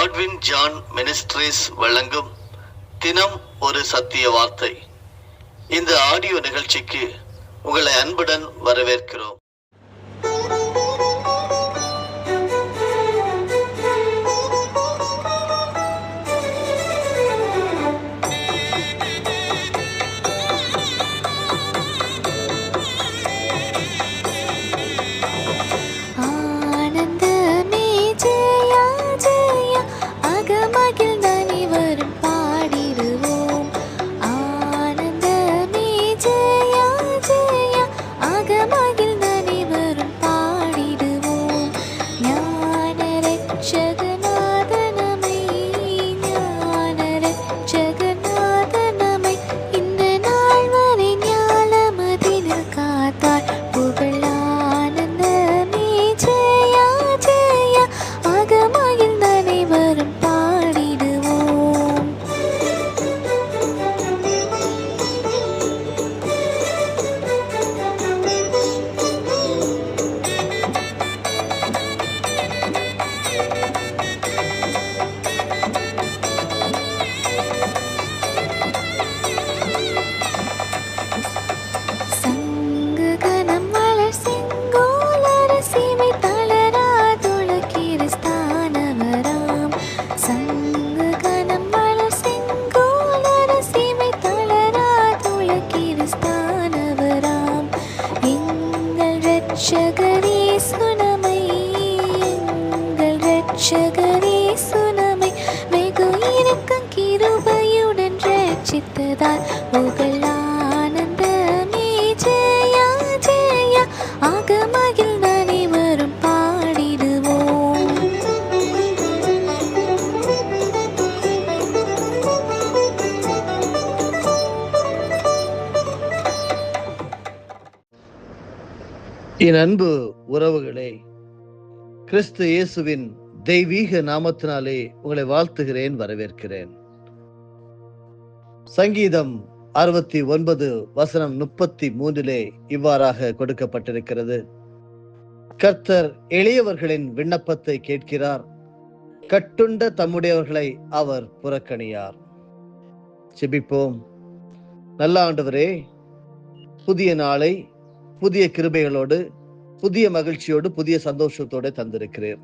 Godwin John ministries வழங்கும் தினம் ஒரு சத்திய வார்த்தை. இந்த ஆடியோ நிகழ்ச்சிக்கு உங்களை அன்புடன் வரவேற்கிறோம். என் அன்பு உறவுகளே, கிறிஸ்து இயேசுவின் தெய்வீக நாமத்தினாலே உங்களை வாழ்த்துகிறேன், வரவேற்கிறேன். சங்கீதம் 69 வசனம் 33 இவ்வாறாக கொடுக்கப்பட்டிருக்கிறது: கர்த்தர் எளியவர்களின் விண்ணப்பத்தை கேட்கிறார், கட்டுண்ட தம்முடையவர்களை அவர் புறக்கணியார். ஜெபிப்போம். நல்ல ஆண்டவரே, புதிய நாளை புதிய கிருபைகளோடு, புதிய மகிழ்ச்சியோடு, புதிய சந்தோஷத்தோடு தந்திருக்கிறீர்.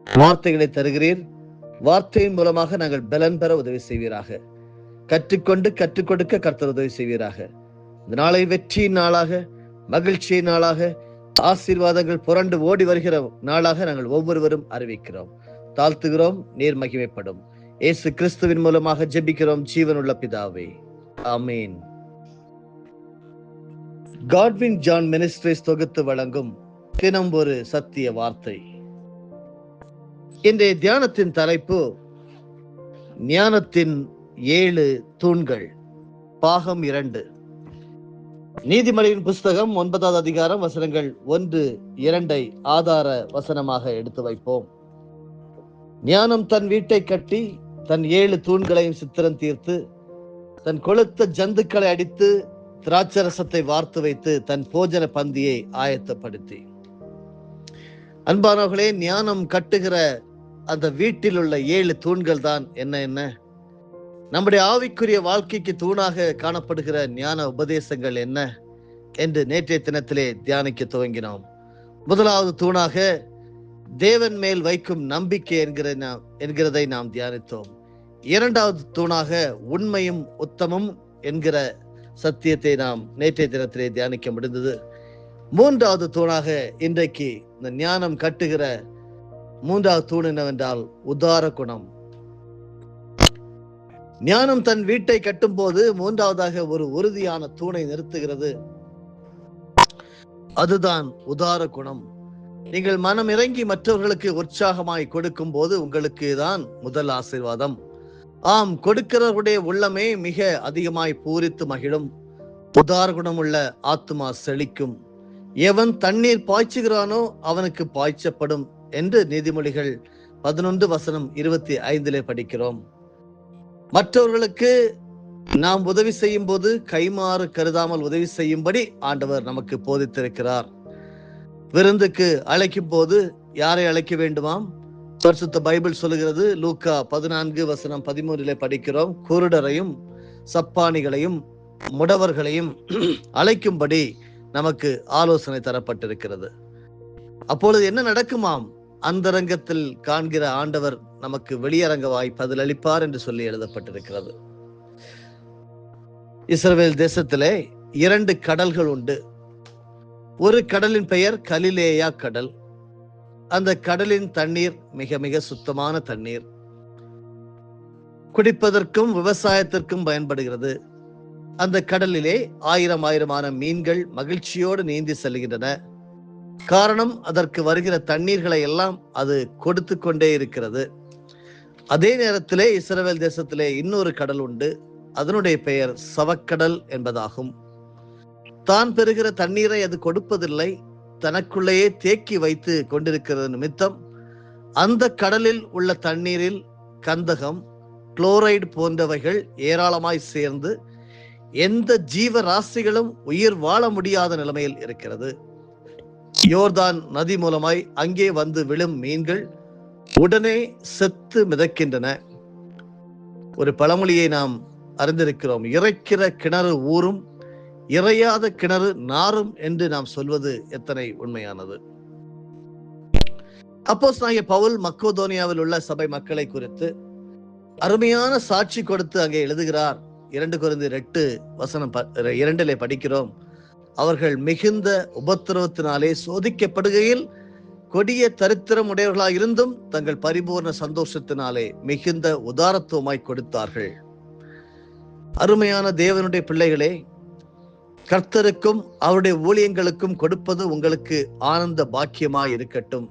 வார்த்தைகளை தருகிறீர். வார்த்தையின் மூலமாக நாங்கள் பலன் பெற உதவி செய்வீராக. கற்றுக்கொண்டு கற்றுக் கொடுக்க கர்த்தர் உதவி செய்வீராக. இந்த நாளை வெற்றியின் நாளாக, மகிழ்ச்சியின் நாளாக, ஆசீர்வாதங்கள் புரண்டு ஓடி வருகிற நாளாக நாங்கள் ஒவ்வொருவரும் அறிவிக்கிறோம், தாழ்த்துகிறோம். நீர் மகிமைப்படும். இயேசு கிறிஸ்துவின் மூலமாக ஜெபிக்கிறோம், ஜீவனுள்ள பிதாவே, ஆமீன். காட்வின் ஜான் மினிஸ்ட்ரீஸ் தொகுத்து வழங்கும் தினம் ஒரு சத்திய வார்த்தை. இன்றைய தியானத்தின் தலைப்பு ஞானத்தின் 7 தூண்கள், பாகம் 2. நீதிமொழியின் புஸ்தகம் 9வது அதிகாரம் வசனங்கள் 1-2 ஆதார வசனமாக எடுத்து வைப்போம். ஞானம் தன் வீட்டை கட்டி தன் 7 தூண்களையும் சித்திரம் தீர்த்து தன் கொழுத்த ஜந்துக்களை அடித்து திராட்சரசத்தை வார்த்து வைத்து தன் போஜன பந்தியை ஆயத்தப்படுத்தி. அன்பானவர்களே, ஞானம் கட்டுகிற அந்த வீட்டில் உள்ள 7 தூண்கள் தான் என்ன? நம்முடைய ஆவிக்குரிய வாழ்க்கைக்கு தூணாக காணப்படுகிற ஞான உபதேசங்கள் என்ன என்று நேற்றைய தினத்திலே தியானிக்க துவங்கினோம். முதலாவது தூணாக தேவன் மேல் வைக்கும் நம்பிக்கை என்கிறதை நாம் தியானித்தோம். இரண்டாவது தூணாக உண்மையும் உத்தமும் என்கிற சத்தியத்தை நாம் நேற்றைய தினத்திலே தியானிக்க முடிந்தது. மூன்றாவது தூணாக இன்றைக்கு இந்த ஞானம் கட்டுகிற 3வது தூண் என்னவென்றால் உதார குணம். ஞானம் தன் வீட்டை கட்டும் போது 3வதாக ஒரு உறுதியான தூணை நிறுத்துகிறது. அதுதான் உதார குணம். நீங்கள் மனம் இறங்கி மற்றவர்களுக்கு உற்சாகமாய் கொடுக்கும் போது உங்களுக்கு தான் முதல் ஆசீர்வாதம். ஆம், கொடுக்கிறவருடைய உள்ளமே மிக அதிகமாய் பூரித்து மகிழும். உதார குணமுள்ள ஆத்துமா செழிக்கும். எவன் தண்ணீர் பாய்ச்சுகிறானோ அவனுக்கு பாய்ச்சப்படும் என்று நீதிமொழிகள் 11 வசனம் 25 படிக்கிறோம். மற்றவர்களுக்கு நாம் உதவி செய்யும் போது கைமாறு கருதாமல் உதவி செய்யும்படி ஆண்டவர் நமக்கு போதித்திருக்கிறார். விருந்துக்கு அழைக்கும் போது யாரை அழைக்க வேண்டுமாம்? பரிசுத்த பைபிள் சொல்லுகிறது, லூக்கா 14:13 படிக்கிறோம், குருடரையும் சப்பானிகளையும் முடவர்களையும் அழைக்கும்படி நமக்கு ஆலோசனை தரப்பட்டிருக்கிறது. அப்பொழுது என்ன நடக்குமாம்? அந்தரங்கத்தில் காண்கிற ஆண்டவர் நமக்கு வெளியரங்கவாய் பதிலளிப்பார் என்று சொல்லி எழுதப்பட்டிருக்கிறது. இஸ்ரவேல் தேசத்திலே 2 கடல்கள் உண்டு. ஒரு கடலின் பெயர் கலிலேயா கடல். அந்த கடலின் தண்ணீர் மிக மிக சுத்தமான தண்ணீர், குடிப்பதற்கும் விவசாயத்திற்கும் பயன்படுகிறது. அந்த கடலிலே ஆயிரமான மீன்கள் மகிழ்ச்சியோடு நீந்தி செல்கின்றன. காரணம், அதற்கு வருகிற தண்ணீர்களை எல்லாம் அது கொடுத்து கொண்டே இருக்கிறது. அதே நேரத்திலே இஸ்ரவேல் தேசத்திலே இன்னொரு கடல் உண்டு. அதனுடைய பெயர் சவக்கடல் என்பதாகும். தான் பெறுகிற தண்ணீரை அது கொடுப்பதில்லை, தனக்குள்ளேயே தேக்கி வைத்து கொண்டிருக்கிறது நிமித்தம் அந்த கடலில் உள்ள தண்ணீரில் கந்தகம், குளோரைடு போன்றவைகள் ஏராளமாய் சேர்ந்து எந்த ஜீவராசிகளும் உயிர் வாழ முடியாத நிலைமையில் இருக்கிறது. யோர்தான் நதி மூலமாய் அங்கே வந்து விழும் மீன்கள் உடனே செத்து மிதக்கின்றன. ஒரு பழமொழியை நாம் அறிந்திருக்கிறோம், இறைக்கிற கிணறு ஊரும் இறையாத கிணறு நாரும் என்று நாம் சொல்வது எத்தனை உண்மையானது. அப்போஸ்தலனாகிய பவுல் மக்கோதோனியாவில் உள்ள சபை மக்களை குறித்து அருமையான சாட்சி கொடுத்து அங்கே எழுதுகிறார். 2 கொரிந்தியர் 8:2 படிக்கிறோம், அவர்கள் மிகுந்த உபத்திரவத்தினாலே சோதிக்கப்படுகையில் கொடிய தரித்திரம் உடையவர்களாய் இருந்தும் தங்கள் பரிபூர்ண சந்தோஷத்தினாலே மிகுந்த உதாரத்துவமாய் கொடுத்தார்கள். அருமையான தேவனுடைய பிள்ளைகளே, கர்த்தருக்கும் அவருடைய ஊழியங்களுக்கும் கொடுப்பது உங்களுக்கு ஆனந்த பாக்கியமாய் இருக்கட்டும்.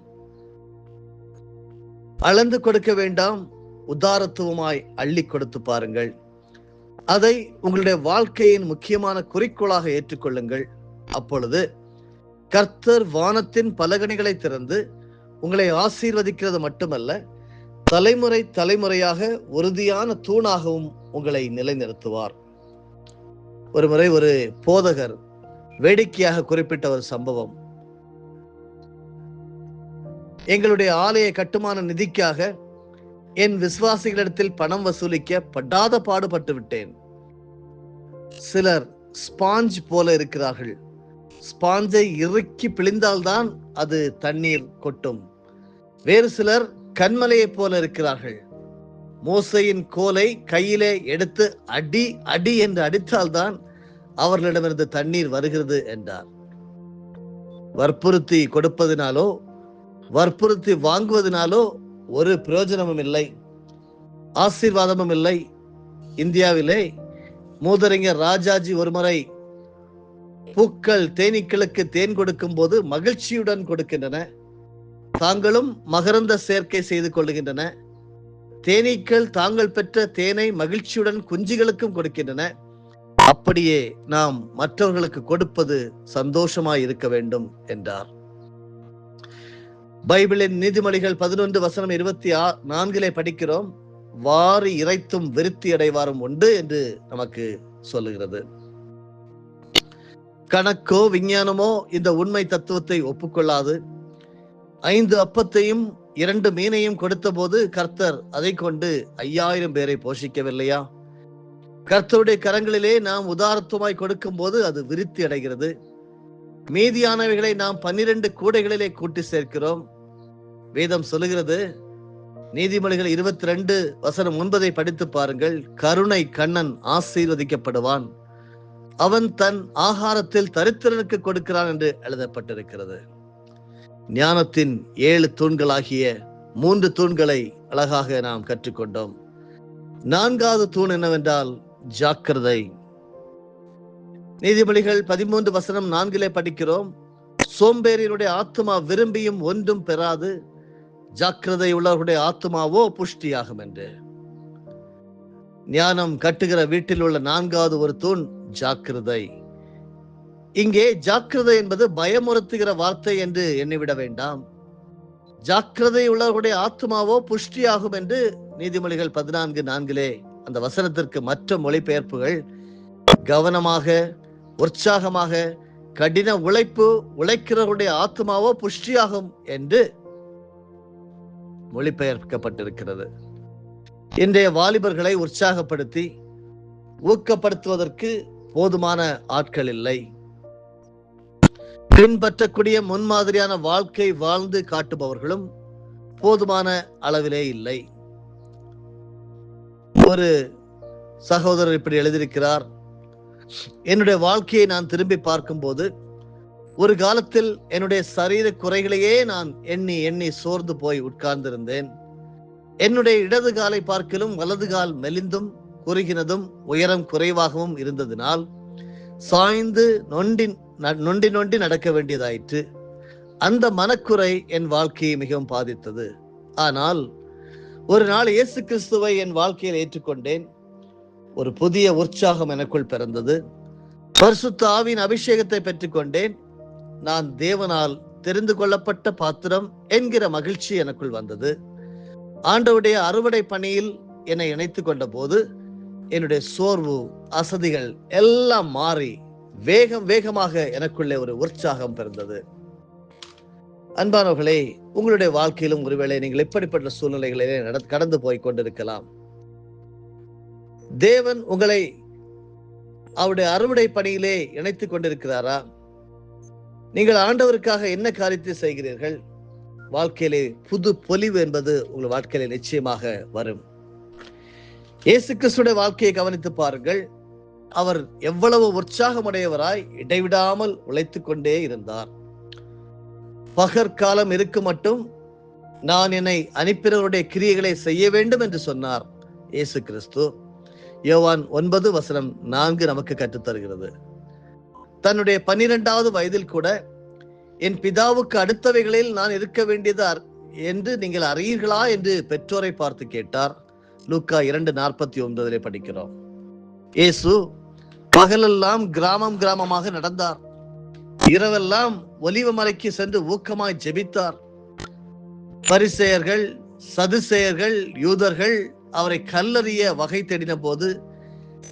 அளந்து கொடுக்க வேண்டாம், உதாரத்துவமாய் அள்ளி கொடுத்து பாருங்கள். அதை உங்களுடைய வாழ்க்கையின் முக்கியமான குறிக்கோளாக ஏற்றுக்கொள்ளுங்கள். அப்பொழுது கர்த்தர் வானத்தின் பலகணிகளை திறந்து உங்களை ஆசீர்வதிக்கிறது மட்டுமல்ல, தலைமுறை தலைமுறையாக உறுதியான தூணாகவும் உங்களை நிலைநிறுத்துவார். ஒரு முறை ஒரு போதகர் வேடிக்கையாக குறிப்பிட்ட ஒரு சம்பவம், எங்களுடைய ஆலய கட்டுமான நிதிக்காக என் விசுவாசிகளிடத்தில் பணம் வசூலிக்க படாத பாடுபட்டு விட்டேன். சிலர் ஸ்பாஞ்ச் போல இருக்கிறார்கள், ஸ்பாஞ்சை இறுக்கி பிழிந்தால்தான் அது தண்ணீர் கொட்டும். வேறு சிலர் கண்மலையை போல இருக்கிறார்கள், மோசையின் கோலை கையிலே எடுத்து அடி அடி என்று அடித்தால்தான் அவர்களிடமிருந்து தண்ணீர் வருகிறது என்றார். வற்புறுத்தி கொடுப்பதினாலோ வற்புறுத்தி வாங்குவதனாலோ ஒரு பிரயோஜனமும் இல்லை, ஆசீர்வாதமும் இல்லை. இந்தியாவிலே மூதறிஞர் ராஜாஜி ஒருமுறை பூக்கள் தேனீக்களுக்கு தேன் கொடுக்கும் போது மகிழ்ச்சியுடன் கொடுக்கின்றன, தாங்களும் மகரந்த சேர்க்கை செய்து கொள்ளுகின்றன. தேனீக்கள் தாங்கள் பெற்ற தேனை மகிழ்ச்சியுடன் குஞ்சுகளுக்கும் கொடுக்கின்றன. அப்படியே நாம் மற்றவர்களுக்கு கொடுப்பது சந்தோஷமாய் இருக்க வேண்டும் என்றார். பைபிளின் நீதிமொழிகள் 11:24 படிக்கிறோம், வாரி இறைத்தும் விருத்தி அடைவாரும் உண்டு என்று நமக்கு சொல்லுகிறது. கணக்கோ விஞ்ஞானமோ இந்த உண்மை தத்துவத்தை ஒப்புக்கொள்ளாது. 5 அப்பத்தையும் 2 மீனையும் கொடுத்த போது கர்த்தர் அதை கொண்டு 5000 பேரை போஷிக்கவில்லையா? கர்த்தருடைய கரங்களிலே நாம் உதாரத்துவமாய் கொடுக்கும் போது அது விருத்தி அடைகிறது. மீதியானவைகளை நாம் 12 கூடைகளிலே கூட்டி சேர்க்கிறோம். வேதம் சொல்லுகிறது, நீதிமொழிகள் 22:9 படித்து பாருங்கள், கருணை கண்ணன் ஆசீர்வதிக்கப்படுவான், அவன் தன் ஆகாரத்தில் தரித்திரனுக்கு கொடுக்கிறான் என்று எழுதப்பட்டிருக்கிறது. ஞானத்தின் 7 தூண்களாகிய 3 தூண்களை அழகாக நாம் கற்றுக்கொண்டோம். 4வது தூண் என்னவென்றால் ஜாக்கிரதை. நீதிமொழிகள் 13:4 படிக்கிறோம், சோம்பேறியினுடைய ஆத்மா விரும்பியும் ஒன்றும் பெறாது, ஜாக்கிரதை உள்ளவர்களுடைய ஆத்மாவோ புஷ்டியாகும் என்று. ஞானம் கட்டுகிற வீட்டில் உள்ள 4வது ஒரு தூண் ஜாக்கிரதை. இங்கே ஜாக்கிரதை என்பது பயமுறுத்துகிற வார்த்தை என்று எண்ணிவிட வேண்டாம். ஜாக்கிரதை உள்ளவர்களுடைய ஆத்மாவோ புஷ்டியாகும் என்று நீதிமொழிகள் 14:4 அந்த வசனத்திற்கு மற்ற மொழிபெயர்ப்புகள் கவனமாக, உற்சாகமாக, கடின உழைக்கிறவருடைய ஆத்மாவோ புஷ்டியாகும் என்று மொழிபெயர்க்கப்பட்டிருக்கிறது. இன்றைய வாலிபர்களை உற்சாகப்படுத்தி ஊக்கப்படுத்துவதற்கு போதுமான ஆட்கள் இல்லை. பின்பற்றக்கூடிய முன்மாதிரியான வாழ்க்கை வாழ்ந்து காட்டுபவர்களும் போதுமான அளவிலே இல்லை. ஒரு சகோதரர் இப்படி எழுதியிருக்கிறார், என்னுடைய வாழ்க்கையை நான் திரும்பி பார்க்கும்போது ஒரு காலத்தில் என்னுடைய சரீர குறைகளையே நான் எண்ணி எண்ணி சோர்ந்து போய் உட்கார்ந்திருந்தேன். என்னுடைய இடது காலை பார்க்கிலும் வலது கால் மெலிந்தும் குறுகினதும் உயரம் குறைவாகவும் இருந்ததினால் சாய்ந்து நொண்டி நொண்டி நடக்க வேண்டியதாயிற்று. அந்த மனக்குறை என் வாழ்க்கையை மிகவும் பாதித்தது. ஆனால் ஒரு நாள் இயேசு கிறிஸ்துவை என் வாழ்க்கையில் ஏற்றுக்கொண்டேன். ஒரு புதிய உற்சாகம் எனக்குள் பிறந்தது. பரிசுத்த ஆவியின் அபிஷேகத்தை பெற்றுக்கொண்டேன். நான் தேவனால் தெரிந்து கொள்ளப்பட்ட பாத்திரம் என்கிற மகிழ்ச்சி எனக்குள் வந்தது. ஆண்டவருடைய அறுவடை பணியில் என்னை இணைத்துக் கொண்ட போது என்னுடைய சோர்வு அசதிகள் எல்லாம் மாறி வேகமாக எனக்குள்ளே ஒரு உற்சாகம் பிறந்தது. அன்பானவர்களே, உங்களுடைய வாழ்க்கையிலும் ஒருவேளை நீங்கள் இப்படிப்பட்ட சூழ்நிலைகளிலே கடந்து போய் கொண்டிருக்கலாம். தேவன் உங்களை அவருடைய அறுவடை பணியிலே இணைத்துக் கொண்டிருக்கிறாரா? நீங்கள் ஆண்டவருக்காக என்ன காரியத்தை செய்கிறீர்கள்? வாழ்க்கையிலே புது பொலிவு என்பது உங்கள் வாழ்க்கையிலே நிச்சயமாக வரும். இயேசு கிறிஸ்துடைய வாழ்க்கையை கவனித்து பாருங்கள். அவர் எவ்வளவு உற்சாகமுடையவராய் இடைவிடாமல் உழைத்துக் கொண்டே இருந்தார். பகற்காலம் இருக்கும் மட்டும் நான் என்னை அனுப்பினவருடைய கிரியைகளை செய்ய வேண்டும் என்று சொன்னார் இயேசு கிறிஸ்து. யோவான் 9:4 நமக்கு கற்றுத்தருகிறது. தன்னுடைய 12வது வயதில் கூட என் பிதாவுக்கு அடுத்தவைகளில் நான் இருக்க வேண்டியது என்று நீங்கள் அறியீர்களா என்று பெற்றோரை பார்த்து கேட்டார். லூக்கா 2:49 படிக்கிறோம். இயேசு பகலெல்லாம் கிராமமாக நடந்தார். இரவெல்லாம் ஒலிவ மலைக்கு சென்று ஊக்கமாய் ஜெபித்தார். பரிசேயர்கள், சதுசேயர்கள், யூதர்கள் அவரை கல்லறிய வகை தேடின போது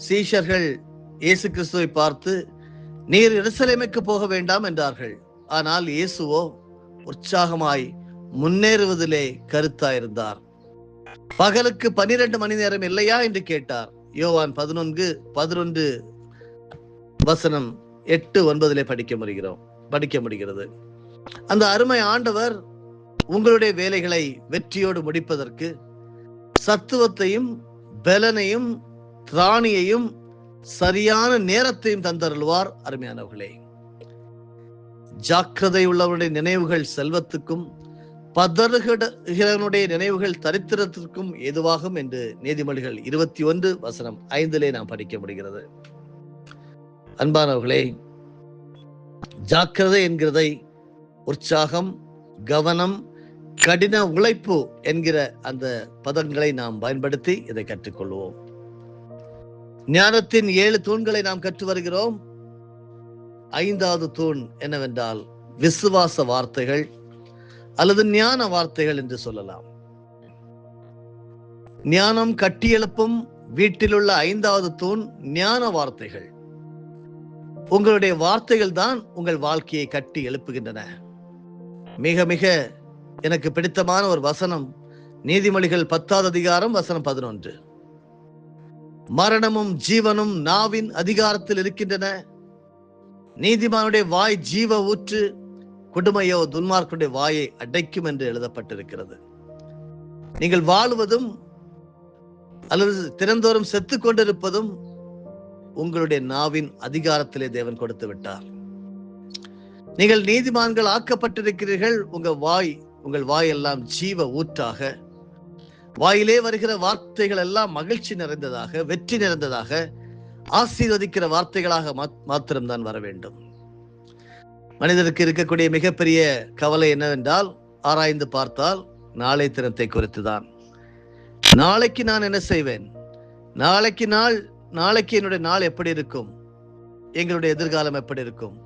சீஷர்கள் இயேசு கிறிஸ்துவை பார்த்து, நீர் எருசலேமுக்கு போக வேண்டாம் என்றார்கள். ஆனால் இயேசுவோ உற்சாகமாய் முன்னேறுவதிலே கருத்தாயிருந்தார். பகலுக்கு 12 மணி நேரம் இல்லையா என்று கேட்டார். யோவான் 11:8-9 படிக்க முடிகிறது. அந்த அருமை ஆண்டவர் உங்களுடைய வேலைகளை வெற்றியோடு முடிப்பதற்கு சத்துவத்தையும் பலனையும் திராணியையும் சரியான நேரத்தையும் தந்தருள்வார். அருமையானவர்களே, ஜாக்கிரதை உள்ளவருடைய நினைவுகள் செல்வத்துக்கும் பதறுகிறவனுடைய நினைவுகள் தரித்திரத்திற்கும் ஏதுவாகும் என்று நீதிமொழிகள் 21:5 நாம் படிக்க முடிகிறது. அன்பானவர்களே, ஜாக்கிரதை என்கிறதை உற்சாகம், கவனம், கடின உழைப்பு என்கிற அந்த பதங்களை நாம் பயன்படுத்தி இதை கற்றுக்கொள்வோம். ஞானத்தின் 7 தூண்களை நாம் கற்று வருகிறோம். 5வது தூண் என்னவென்றால் விசுவாச வார்த்தைகள் அல்லது ஞான வார்த்தைகள் என்று சொல்லலாம். ஞானம் கட்டியெழுப்பும் வீட்டில் உள்ள 5வது தூண் ஞான வார்த்தைகள். உங்களுடைய வார்த்தைகள் தான் உங்கள் வாழ்க்கையை கட்டி எழுப்புகின்றன. மிக மிக எனக்கு பிடித்தமான ஒரு வசனம் நீதிமொழிகள் 10வது அதிகாரம் வசனம் 11. மரணமும் ஜீவனும் நாவின் அதிகாரத்தில் இருக்கின்றன. நீதிமானுடைய வாய் ஜீவ ஊற்று, கொடுமையோ துன்மார்க்கனுடைய வாயை அடைக்கும் என்று எழுதப்பட்டிருக்கிறது. நீங்கள் வாழுவதும் அல்லது தினந்தோறும் செத்து கொண்டிருப்பதும் உங்களுடைய நாவின் அதிகாரத்திலே தேவன் கொடுத்து விட்டார். நீங்கள் நீதிமான்கள் ஆக்கப்பட்டிருக்கிறீர்கள். உங்கள் வாய் எல்லாம் ஜீவ ஊற்றாக, வாயிலே வருகிற வார்த்தைகள் எல்லாம் மகிழ்ச்சி நிறைந்ததாக, வெற்றி நிறைந்ததாக, ஆசீர்வதிக்கிற வார்த்தைகளாக மாத்திரம்தான் வர வேண்டும். மனிதருக்கு இருக்கக்கூடிய மிகப்பெரிய கவலை என்னவென்றால், ஆராய்ந்து பார்த்தால் நாளை தினத்தை குறித்துதான். நாளைக்கு நான் என்ன செய்வேன், நாளைக்கு என்னுடைய நாள் எப்படி இருக்கும், எங்களுடைய எதிர்காலம் எப்படி இருக்கும்,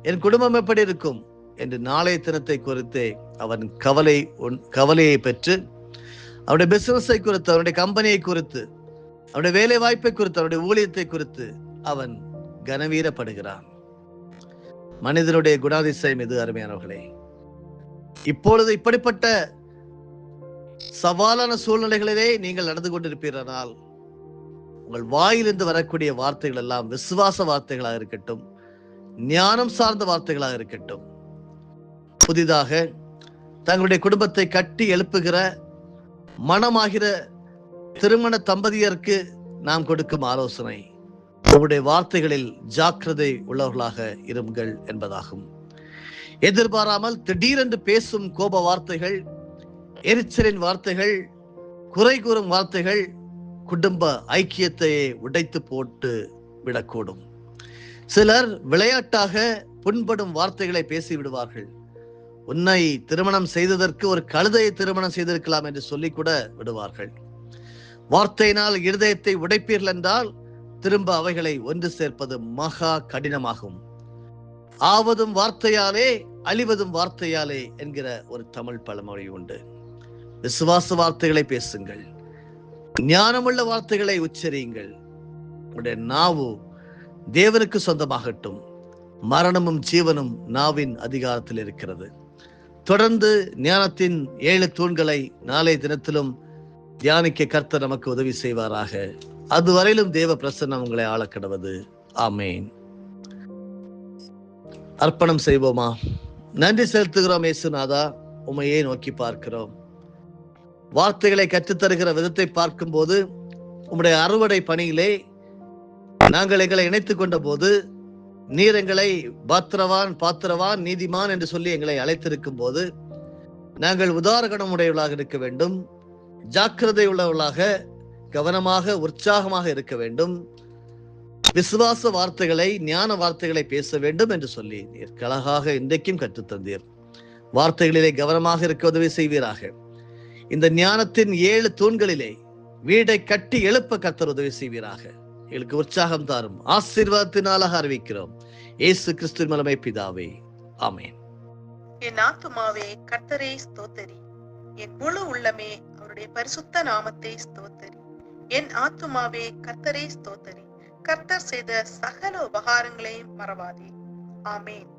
என் குடும்பம் எப்படி இருக்கும் என்று நாளைய தினத்தை குறித்தே அவன் கவலையை பெற்று அவனுடைய பிசினஸை குறித்து, அவனுடைய கம்பெனியை குறித்து, அவனுடைய வேலை வாய்ப்பை குறித்து, அவனுடைய ஊழியத்தை குறித்து அவன் கனவீரப்படுகிறான். மனிதனுடைய குணாதிசயம் இது. அருமையானவர்களே, இப்பொழுது இப்படிப்பட்ட சவாலான சூழ்நிலைகளிலே நீங்கள் நடந்து கொண்டிருப்பீர்கள். உங்கள் வாயிலிருந்து வரக்கூடிய வார்த்தைகள் எல்லாம் விசுவாச வார்த்தைகளாக இருக்கட்டும், ஞானம் சார்ந்த வார்த்தைகளாக இருக்கட்டும். புதிதாக தங்களுடைய குடும்பத்தை கட்டி எழுப்புகிற மனமாகிற திருமண தம்பதியருக்கு நாம் கொடுக்கும் ஆலோசனை, உங்களுடைய வார்த்தைகளில் ஜாக்கிரதை உள்ளவர்களாக இருங்கள் என்பதாகும். எதிர்பாராமல் திடீரென்று பேசும் கோப வார்த்தைகள், எரிச்சலின் வார்த்தைகள், குறை கூறும் வார்த்தைகள் குடும்ப ஐக்கியத்தையே உடைத்து போட்டு விடக்கூடும். சிலர் விளையாட்டாக புண்படும் வார்த்தைகளை பேசி விடுவார்கள். உன்னை திருமணம் செய்ததற்கு ஒரு கழுதையை திருமணம் செய்திருக்கலாம் என்று சொல்லி கூட விடுவார்கள். வார்த்தையினால் இருதயத்தை உடைப்பீர்கள் என்றால் திரும்ப அவைகளை ஒன்று சேர்ப்பது மகா கடினமாகும். ஆவதும் வார்த்தையாலே அழிவதும் வார்த்தையாலே என்கிற ஒரு தமிழ் பழமொழி உண்டு. விசுவாச வார்த்தைகளை பேசுங்கள், ஞானமுள்ள வார்த்தைகளை உச்சரியுங்கள். உங்களுடைய நாவு தேவனுக்கு சொந்தமாகட்டும். மரணமும் ஜீவனும் நாவின் அதிகாரத்தில் இருக்கிறது. தொடர்ந்து ஞானத்தின் 7 தூண்களை நாளை தினத்திலும் தியானிக்க கர்த்தர் நமக்கு உதவி செய்வாராக. அதுவரையிலும் தேவ பிரசன்னம் உங்களை ஆளக்கடவது. ஆமேன். அர்ப்பணம் செய்வோமா? நன்றி செலுத்துகிறோம் இயேசுநாதா, உம்மையே நோக்கி பார்க்கிறோம். வார்த்தைகளை கற்றுத்தருகிற விதத்தை பார்க்கும் போது உம்முடைய அறுவடை பணியிலே நாங்கள் எங்களை இணைத்துக் கொண்ட போது நீர் எங்களை பாத்திரவான் நீதிமான் என்று சொல்லி எங்களை அழைத்திருக்கும் போது நாங்கள் உதாரணம் உடையவர்களாக இருக்க வேண்டும், ஜாக்கிரதை உள்ளவர்களாக, கவனமாக, உற்சாகமாக இருக்க வேண்டும், விசுவாச வார்த்தைகளை, ஞான வார்த்தைகளை பேச வேண்டும் என்று சொல்லி நீர் அழகாக இன்றைக்கும் கற்றுத்தந்தீர். வார்த்தைகளிலே கவனமாக இருக்க உதவி செய்வீராக. இந்த ஞானத்தின் 7 தூண்களிலே வீடை கட்டி எழுப்ப கர்த்தர் உதவி செய்வீராக. எங்களுக்கு உற்சாகம் தாரும். ஆசீர்வாதத்தினாலாக அறிவிக்கிறோம் இயேசு கிறிஸ்துவின் மூலமே பிதாவே, ஆமென். என் ஆத்துமாவே கர்த்தரை ஸ்தோத்தரி, என் முழு உள்ளமே அவருடைய பரிசுத்த நாமத்தை ஸ்தோத்தரி. என் ஆத்துமாவே கர்த்தரை ஸ்தோத்தரி, கர்த்தர் செய்த சகல உபகாரங்களையும் மறவாதே. ஆமென்.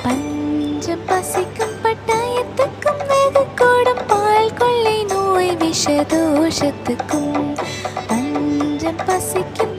பஞ்சம் பசிக்கும் பட்டாயத்துக்கும் வெகு கூடும் பால் கொள்ளை நோய் விஷதோஷத்துக்கும் பஞ்சம் பசிக்கும்